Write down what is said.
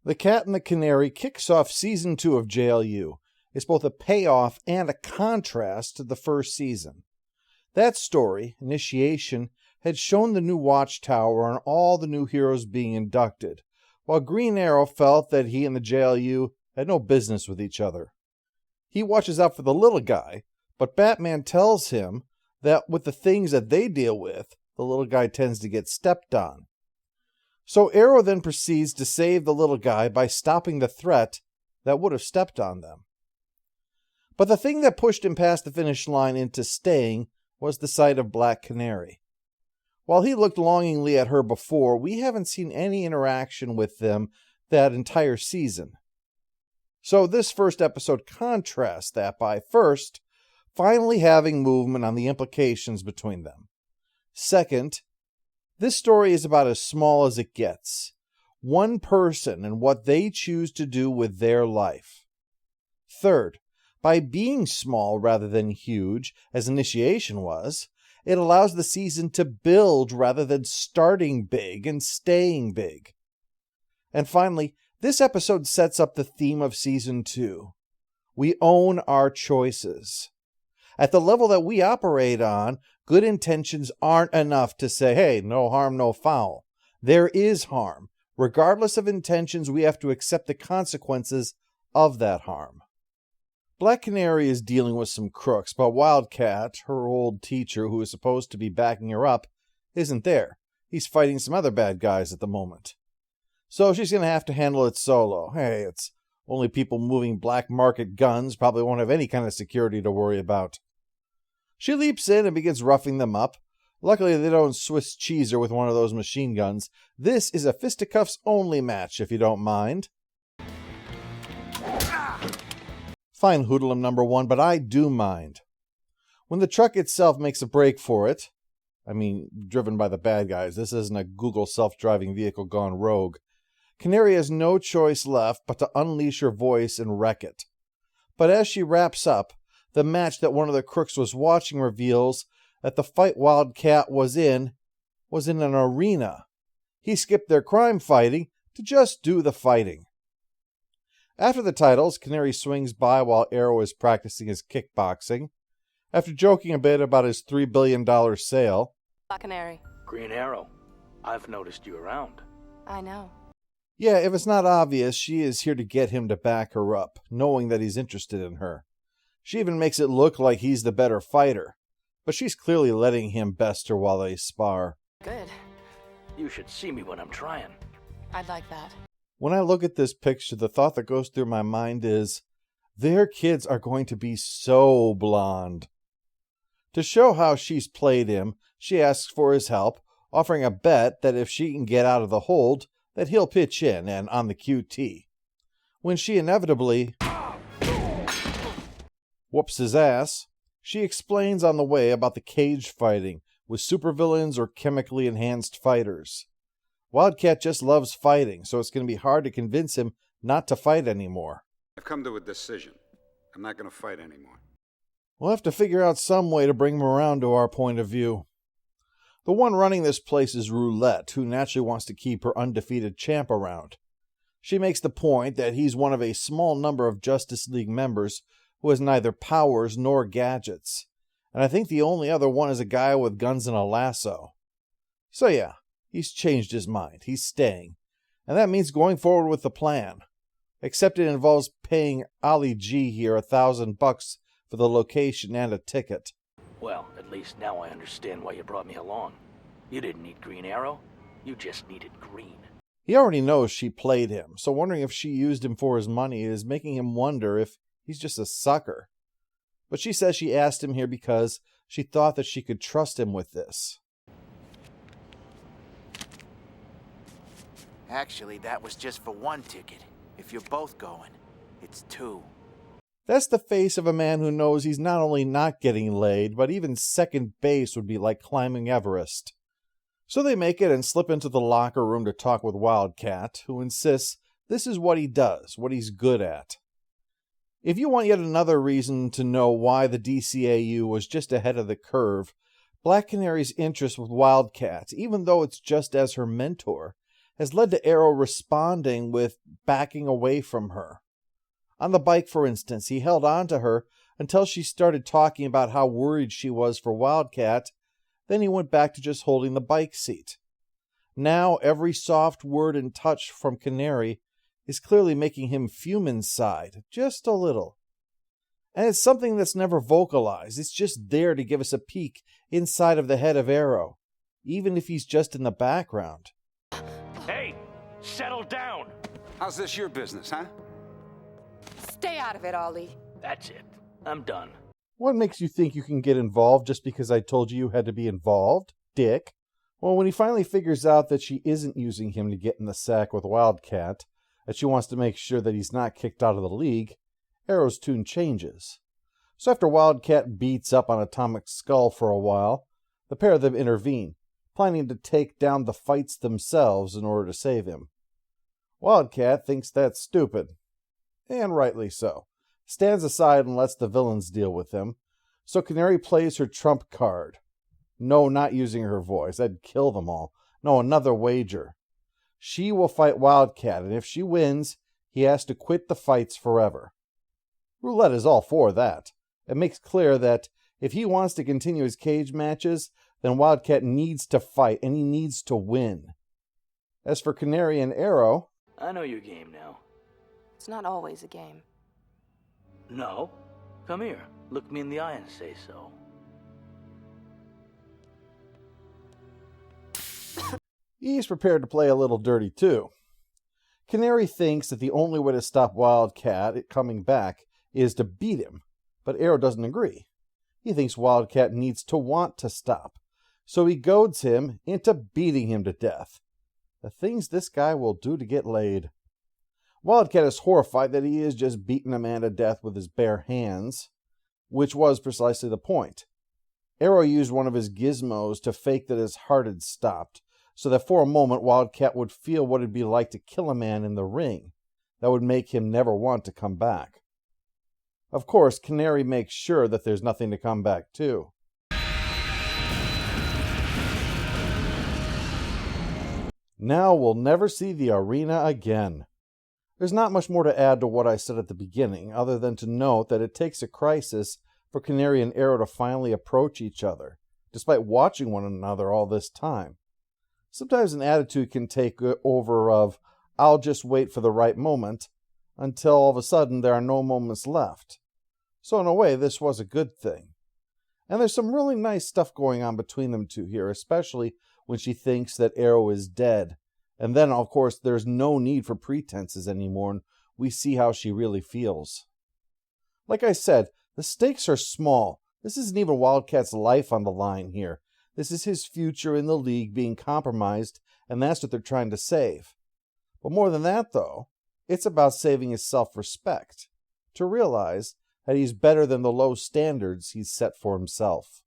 The Cat and the Canary kicks off Season 2 of JLU. It's both a payoff and a contrast to the first season. That story, Initiation, had shown the new watchtower and all the new heroes being inducted, while Green Arrow felt that he and the JLU had no business with each other. He watches out for the little guy, but Batman tells him that with the things that they deal with, the little guy tends to get stepped on. So Arrow then proceeds to save the little guy by stopping the threat that would have stepped on them. But the thing that pushed him past the finish line into staying was the sight of Black Canary. While he looked longingly at her before, we haven't seen any interaction with them that entire season. So this first episode contrasts that by, first, finally having movement on the implications between them. Second, this story is about as small as it gets. One person and what they choose to do with their life. Third, by being small rather than huge, as Initiation was, it allows the season to build rather than starting big and staying big. And finally, this episode sets up the theme of Season 2. We own our choices. At the level that we operate on, good intentions aren't enough to say, hey, no harm, no foul. There is harm. Regardless of intentions, we have to accept the consequences of that harm. Black Canary is dealing with some crooks, but Wildcat, her old teacher who is supposed to be backing her up, isn't there. He's fighting some other bad guys at the moment. So she's going to have to handle it solo. Hey, it's only people moving black market guns, probably won't have any kind of security to worry about. She leaps in and begins roughing them up. Luckily, they don't Swiss cheese her with one of those machine guns. This is a fisticuffs only match, if you don't mind. Fine hoodlum number one, but I do mind. When the truck itself makes a break for it, driven by the bad guys, this isn't a Google self-driving vehicle gone rogue, Canary has no choice left but to unleash her voice and wreck it. But as she wraps up, the match that one of the crooks was watching reveals that the fight Wildcat was in an arena. He skipped their crime fighting to just do the fighting. After the titles, Canary swings by while Arrow is practicing his kickboxing. After joking a bit about his $3 billion sale... Canary. Green Arrow, I've noticed you around. I know. Yeah, if it's not obvious, she is here to get him to back her up, knowing that he's interested in her. She even makes it look like he's the better fighter, but she's clearly letting him best her while they spar. Good. You should see me when I'm trying. I'd like that. When I look at this picture, the thought that goes through my mind is, their kids are going to be so blonde. To show how she's played him, she asks for his help, offering a bet that if she can get out of the hold, that he'll pitch in and on the QT. When she inevitably whoops his ass, she explains on the way about the cage fighting with supervillains or chemically enhanced fighters. Wildcat just loves fighting, so it's going to be hard to convince him not to fight anymore. I've come to a decision. I'm not going to fight anymore. We'll have to figure out some way to bring him around to our point of view. The one running this place is Roulette, who naturally wants to keep her undefeated champ around. She makes the point that he's one of a small number of Justice League members who has neither powers nor gadgets, and I think the only other one is a guy with guns and a lasso. So yeah, he's changed his mind. He's staying, and that means going forward with the plan. Except it involves paying Ali G here $1,000 for the location and a ticket. Well, at least now I understand why you brought me along. You didn't need Green Arrow. You just needed green. He already knows she played him, so wondering if she used him for his money is making him wonder if he's just a sucker. But she says she asked him here because she thought that she could trust him with this. Actually, that was just for one ticket. If you're both going, it's 2. That's the face of a man who knows he's not only not getting laid, but even second base would be like climbing Everest. So they make it and slip into the locker room to talk with Wildcat, who insists this is what he does, what he's good at. If you want yet another reason to know why the DCAU was just ahead of the curve, Black Canary's interest with Wildcat, even though it's just as her mentor, has led to Arrow responding with backing away from her. On the bike, for instance, he held on to her until she started talking about how worried she was for Wildcat. Then he went back to just holding the bike seat. Now, every soft word and touch from Canary is clearly making him fume inside, just a little. And it's something that's never vocalized. It's just there to give us a peek inside of the head of Arrow, even if he's just in the background. Hey, settle down. How's this your business, huh? Stay out of it, Ollie. That's it. I'm done. What makes you think you can get involved just because I told you you had to be involved, dick? Well, when he finally figures out that she isn't using him to get in the sack with Wildcat, that she wants to make sure that he's not kicked out of the league, Arrow's tune changes. So after Wildcat beats up on Atomic Skull for a while, the pair of them intervene, planning to take down the fights themselves in order to save him. Wildcat thinks that's stupid, and rightly so. Stands aside and lets the villains deal with him, so Canary plays her trump card. No, not using her voice. That'd kill them all. No, another wager. She will fight Wildcat, and if she wins, he has to quit the fights forever. Roulette is all for that. It makes clear that if he wants to continue his cage matches, then Wildcat needs to fight, and he needs to win. As for Canary and Arrow... I know your game now. It's not always a game. No? Come here. Look me in the eye and say so. He's prepared to play a little dirty, too. Canary thinks that the only way to stop Wildcat coming back is to beat him, but Arrow doesn't agree. He thinks Wildcat needs to want to stop, so he goads him into beating him to death. The things this guy will do to get laid. Wildcat is horrified that he is just beating a man to death with his bare hands, which was precisely the point. Arrow used one of his gizmos to fake that his heart had stopped, so that for a moment Wildcat would feel what it'd be like to kill a man in the ring. That would make him never want to come back. Of course, Canary makes sure that there's nothing to come back to. Now we'll never see the arena again. There's not much more to add to what I said at the beginning, other than to note that it takes a crisis for Canary and Arrow to finally approach each other, despite watching one another all this time. Sometimes an attitude can take over of, I'll just wait for the right moment, until all of a sudden there are no moments left. So in a way, this was a good thing. And there's some really nice stuff going on between them two here, especially when she thinks that Arrow is dead. And then, of course, there's no need for pretenses anymore, and we see how she really feels. Like I said, the stakes are small. This isn't even Wildcat's life on the line here. This is his future in the league being compromised, and that's what they're trying to save. But more than that, though, it's about saving his self-respect, to realize that he's better than the low standards he's set for himself.